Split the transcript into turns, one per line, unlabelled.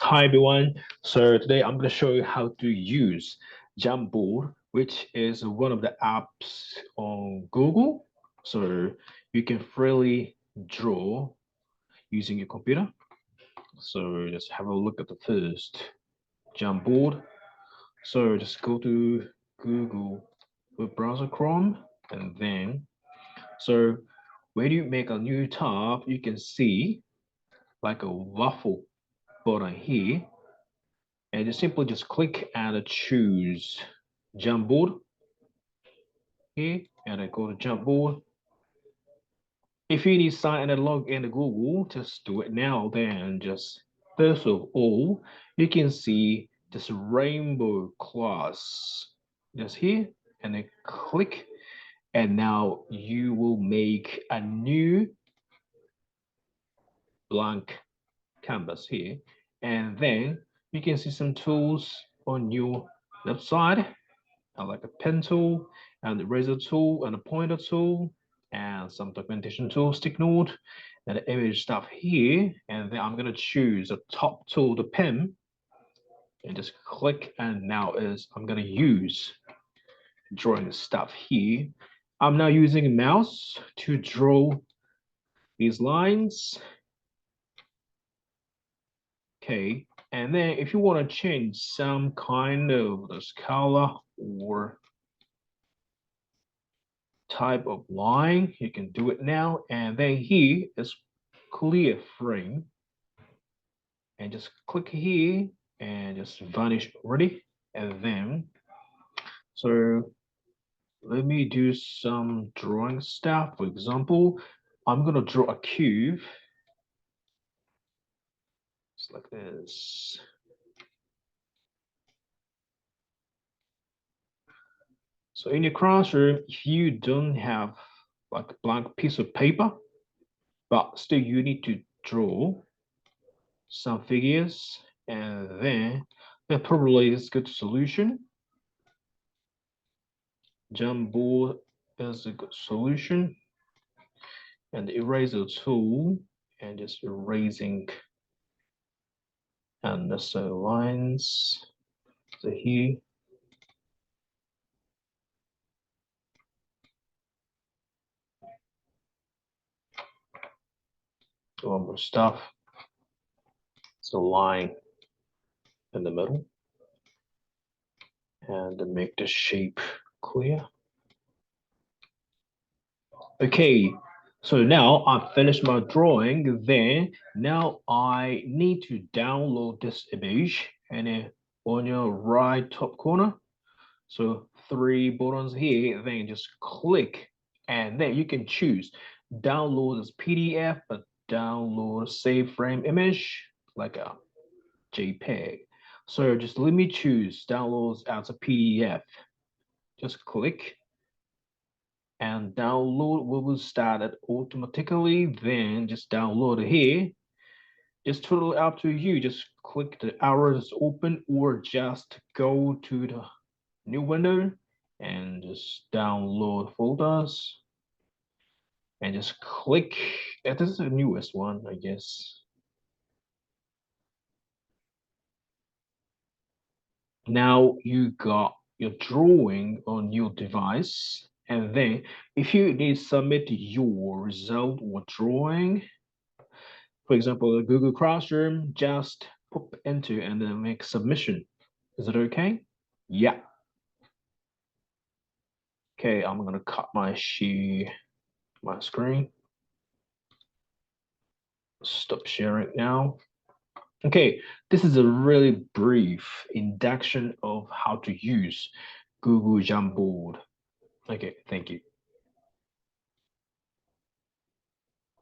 Hi everyone. So today I'm going to show you how to use Jamboard, which is one of the apps on Google. So you can freely draw using your computer. So just have a look at the first Jamboard. So just go to Google web browser Chrome, and then so when you make a new tab, you can see like a waffle button here, and you simply just click and choose Jamboard here, and I go to Jamboard. If you need to sign and log into Google, just do it now. Then just first of all, you can see this rainbow class just here, and then click, and now you will make a new blank canvas here, and then you can see some tools on your left side, like a pen tool and the eraser tool and a pointer tool and some documentation tool, stick note, and the image stuff here. And then I'm gonna choose the top tool, the pen, and just click. And now is I'm gonna use drawing stuff here. I'm now using a mouse to draw these lines. Okay, and then if you want to change some kind of this color or type of line, you can do it now. And then here is clear frame, and just click here and just vanish already. And then so let me do some drawing stuff. For example, I'm gonna draw a cube just like this. So in your classroom, if you don't have like a blank piece of paper, but still you need to draw some figures, and then that probably is a good solution. Jamboard is a good solution, and the eraser tool, and just erasing unnecessary lines. So here, one more stuff. It's a line in the middle, and to make the shape clear. Okay, so now I've finished my drawing. Then now I need to download this image, and then on your right top corner, so three buttons here, then just click, and then you can choose download as PDF, but download save frame image like a JPEG. So just let me choose downloads as a PDF. Just click, and download will start it automatically. Then just download it here. It's totally up to you. Just click the arrows open, or just go to the new window and just download folders and just click. This is the newest one, I guess. Now you got your drawing on your device, and then if you need to submit your result or drawing, for example, the Google Classroom, just pop into and then make submission. Is it okay? Yeah. Okay, I'm gonna cut my screen. Stop sharing now. Okay, this is a really brief induction of how to use Google Jamboard. Okay, thank you.